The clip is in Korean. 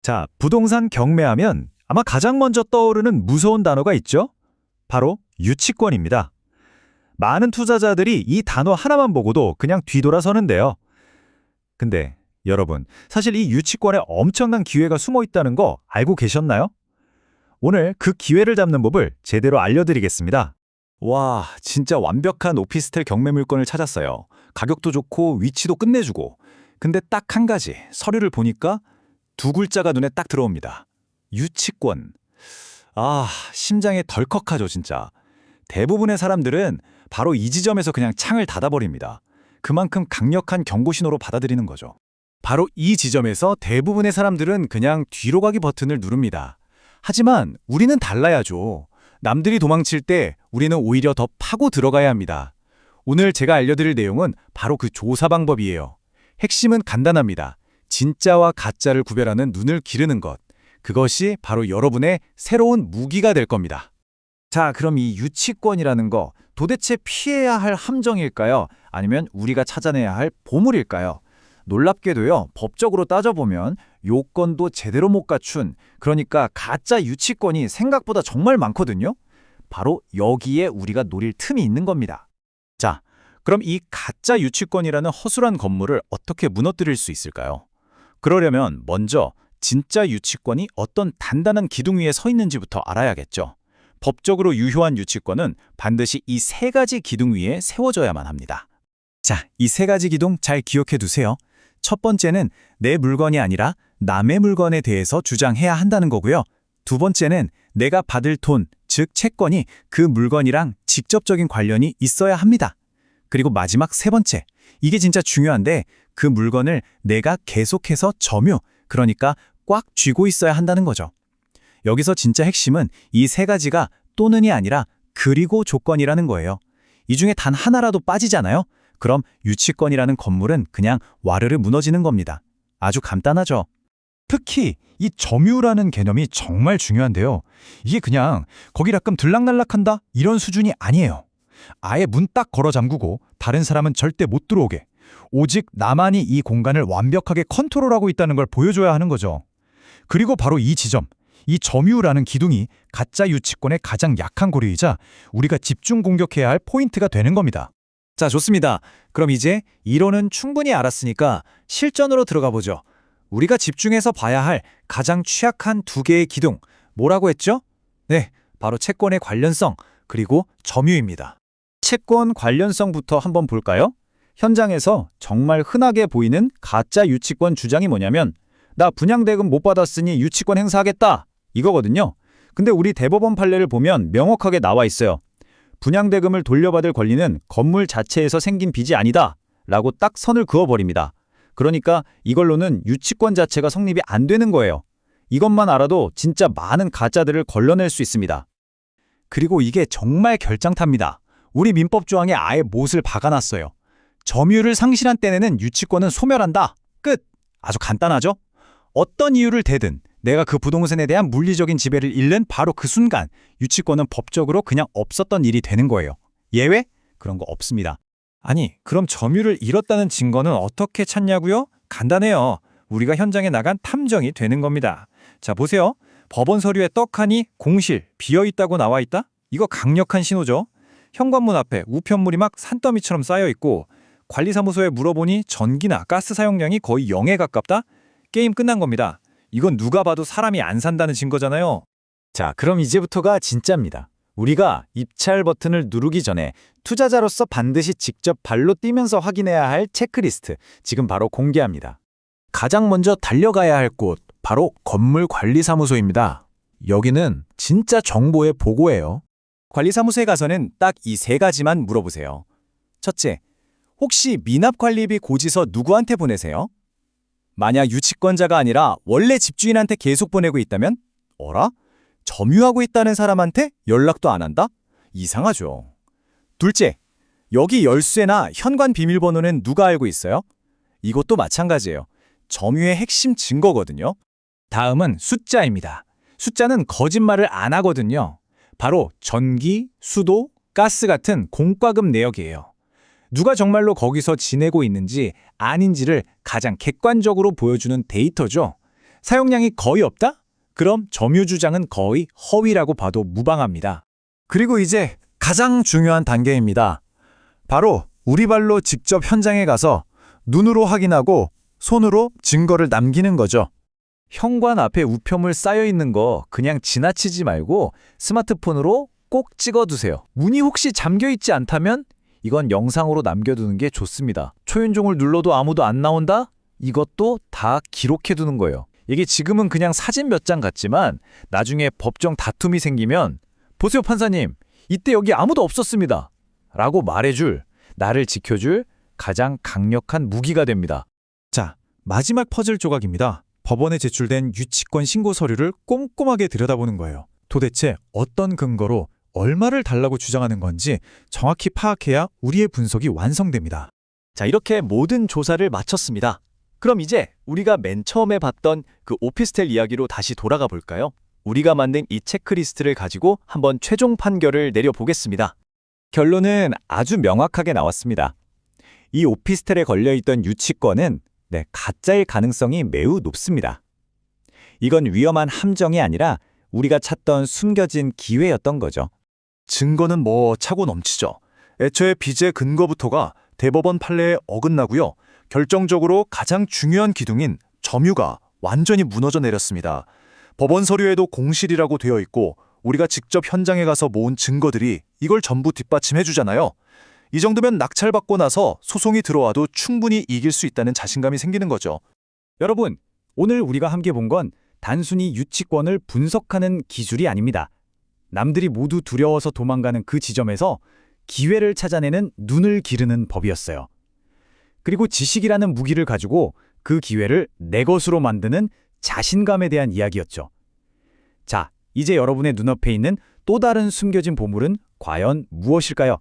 자, 부동산 경매하면 아마 가장 먼저 떠오르는 무서운 단어가 있죠? 바로 유치권입니다. 많은 투자자들이 이 단어 하나만 보고도 그냥 뒤돌아서는데요. 근데 여러분, 사실 이 유치권에 엄청난 기회가 숨어 있다는 거 알고 계셨나요? 오늘 그 기회를 잡는 법을 제대로 알려드리겠습니다. 와, 진짜 완벽한 오피스텔 경매 물건을 찾았어요. 가격도 좋고 위치도 끝내주고. 근데 딱 한 가지, 서류를 보니까 두 글자가 눈에 딱 들어옵니다. 유치권. 아, 심장에 덜컥하죠, 진짜. 대부분의 사람들은 바로 이 지점에서 그냥 창을 닫아버립니다. 그만큼 강력한 경고 신호로 받아들이는 거죠. 바로 이 지점에서 대부분의 사람들은 그냥 뒤로 가기 버튼을 누릅니다. 하지만 우리는 달라야죠. 남들이 도망칠 때 우리는 오히려 더 파고 들어가야 합니다. 오늘 제가 알려드릴 내용은 바로 그 조사 방법이에요. 핵심은 간단합니다. 진짜와 가짜를 구별하는 눈을 기르는 것. 그것이 바로 여러분의 새로운 무기가 될 겁니다. 자, 그럼 이 유치권이라는 거 도대체 피해야 할 함정일까요? 아니면 우리가 찾아내야 할 보물일까요? 놀랍게도요, 법적으로 따져보면 요건도 제대로 못 갖춘, 그러니까 가짜 유치권이 생각보다 정말 많거든요. 바로 여기에 우리가 노릴 틈이 있는 겁니다. 자, 그럼 이 가짜 유치권이라는 허술한 건물을 어떻게 무너뜨릴 수 있을까요? 그러려면 먼저 진짜 유치권이 어떤 단단한 기둥 위에 서 있는지부터 알아야겠죠. 법적으로 유효한 유치권은 반드시 이 세 가지 기둥 위에 세워져야만 합니다. 자, 이 세 가지 기둥 잘 기억해 두세요. 첫 번째는 내 물건이 아니라 남의 물건에 대해서 주장해야 한다는 거고요. 두 번째는 내가 받을 돈, 즉 채권이 그 물건이랑 직접적인 관련이 있어야 합니다. 그리고 마지막 세 번째, 이게 진짜 중요한데 그 물건을 내가 계속해서 점유, 그러니까 꽉 쥐고 있어야 한다는 거죠. 여기서 진짜 핵심은 이 세 가지가 또는이 아니라 그리고 조건이라는 거예요. 이 중에 단 하나라도 빠지잖아요? 그럼 유치권이라는 건물은 그냥 와르르 무너지는 겁니다. 아주 간단하죠. 특히 이 점유라는 개념이 정말 중요한데요. 이게 그냥 거기 가끔 들락날락한다 이런 수준이 아니에요. 아예 문 딱 걸어 잠그고 다른 사람은 절대 못 들어오게. 오직 나만이 이 공간을 완벽하게 컨트롤하고 있다는 걸 보여줘야 하는 거죠. 그리고 바로 이 지점, 이 점유라는 기둥이 가짜 유치권의 가장 약한 고리이자 우리가 집중 공격해야 할 포인트가 되는 겁니다. 자, 좋습니다. 그럼 이제 이론은 충분히 알았으니까 실전으로 들어가 보죠. 우리가 집중해서 봐야 할 가장 취약한 두 개의 기둥, 뭐라고 했죠? 네, 바로 채권의 관련성, 그리고 점유입니다. 채권 관련성부터 한번 볼까요? 현장에서 정말 흔하게 보이는 가짜 유치권 주장이 뭐냐면 나 분양대금 못 받았으니 유치권 행사하겠다, 이거거든요. 근데 우리 대법원 판례를 보면 명확하게 나와 있어요. 분양대금을 돌려받을 권리는 건물 자체에서 생긴 빚이 아니다 라고 딱 선을 그어버립니다. 그러니까 이걸로는 유치권 자체가 성립이 안 되는 거예요. 이것만 알아도 진짜 많은 가짜들을 걸러낼 수 있습니다. 그리고 이게 정말 결장탑니다. 우리 민법 조항에 아예 못을 박아놨어요. 점유를 상실한 때에는 유치권은 소멸한다. 끝! 아주 간단하죠? 어떤 이유를 대든 내가 그 부동산에 대한 물리적인 지배를 잃는 바로 그 순간 유치권은 법적으로 그냥 없었던 일이 되는 거예요. 예외? 그런 거 없습니다. 아니, 그럼 점유를 잃었다는 증거는 어떻게 찾냐고요? 간단해요. 우리가 현장에 나간 탐정이 되는 겁니다. 자, 보세요. 법원 서류에 떡하니 공실, 비어있다고 나와 있다? 이거 강력한 신호죠. 현관문 앞에 우편물이 막 산더미처럼 쌓여있고 관리사무소에 물어보니 전기나 가스 사용량이 거의 0에 가깝다? 게임 끝난 겁니다. 이건 누가 봐도 사람이 안 산다는 증거잖아요. 자, 그럼 이제부터가 진짜입니다. 우리가 입찰 버튼을 누르기 전에 투자자로서 반드시 직접 발로 뛰면서 확인해야 할 체크리스트, 지금 바로 공개합니다. 가장 먼저 달려가야 할 곳, 바로 건물관리사무소입니다. 여기는 진짜 정보의 보고예요. 관리사무소에 가서는 딱 이 세 가지만 물어보세요. 첫째, 혹시 미납관리비 고지서 누구한테 보내세요? 만약 유치권자가 아니라 원래 집주인한테 계속 보내고 있다면 어라? 점유하고 있다는 사람한테 연락도 안 한다? 이상하죠. 둘째, 여기 열쇠나 현관 비밀번호는 누가 알고 있어요? 이것도 마찬가지예요. 점유의 핵심 증거거든요. 다음은 숫자입니다. 숫자는 거짓말을 안 하거든요. 바로 전기, 수도, 가스 같은 공과금 내역이에요. 누가 정말로 거기서 지내고 있는지 아닌지를 가장 객관적으로 보여주는 데이터죠. 사용량이 거의 없다? 그럼 점유 주장은 거의 허위라고 봐도 무방합니다. 그리고 이제 가장 중요한 단계입니다. 바로 우리 발로 직접 현장에 가서 눈으로 확인하고 손으로 증거를 남기는 거죠. 현관 앞에 우표물 쌓여 있는 거 그냥 지나치지 말고 스마트폰으로 꼭 찍어두세요. 문이 혹시 잠겨 있지 않다면 이건 영상으로 남겨두는 게 좋습니다. 초인종을 눌러도 아무도 안 나온다? 이것도 다 기록해두는 거예요. 이게 지금은 그냥 사진 몇 장 같지만 나중에 법정 다툼이 생기면 보세요 판사님, 이때 여기 아무도 없었습니다. 라고 말해줄, 나를 지켜줄 가장 강력한 무기가 됩니다. 자, 마지막 퍼즐 조각입니다. 법원에 제출된 유치권 신고 서류를 꼼꼼하게 들여다보는 거예요. 도대체 어떤 근거로 얼마를 달라고 주장하는 건지 정확히 파악해야 우리의 분석이 완성됩니다. 자, 이렇게 모든 조사를 마쳤습니다. 그럼 이제 우리가 맨 처음에 봤던 그 오피스텔 이야기로 다시 돌아가 볼까요? 우리가 만든 이 체크리스트를 가지고 한번 최종 판결을 내려보겠습니다. 결론은 아주 명확하게 나왔습니다. 이 오피스텔에 걸려있던 유치권은 가짜일 가능성이 매우 높습니다. 이건 위험한 함정이 아니라 우리가 찾던 숨겨진 기회였던 거죠. 증거는 차고 넘치죠. 애초에 빚의 근거부터가 대법원 판례에 어긋나고요. 결정적으로 가장 중요한 기둥인 점유가 완전히 무너져 내렸습니다. 법원 서류에도 공실이라고 되어 있고 우리가 직접 현장에 가서 모은 증거들이 이걸 전부 뒷받침해 주잖아요. 이 정도면 낙찰받고 나서 소송이 들어와도 충분히 이길 수 있다는 자신감이 생기는 거죠. 여러분, 오늘 우리가 함께 본 건 단순히 유치권을 분석하는 기술이 아닙니다. 남들이 모두 두려워서 도망가는 그 지점에서 기회를 찾아내는 눈을 기르는 법이었어요. 그리고 지식이라는 무기를 가지고 그 기회를 내 것으로 만드는 자신감에 대한 이야기였죠. 자, 이제 여러분의 눈앞에 있는 또 다른 숨겨진 보물은 과연 무엇일까요?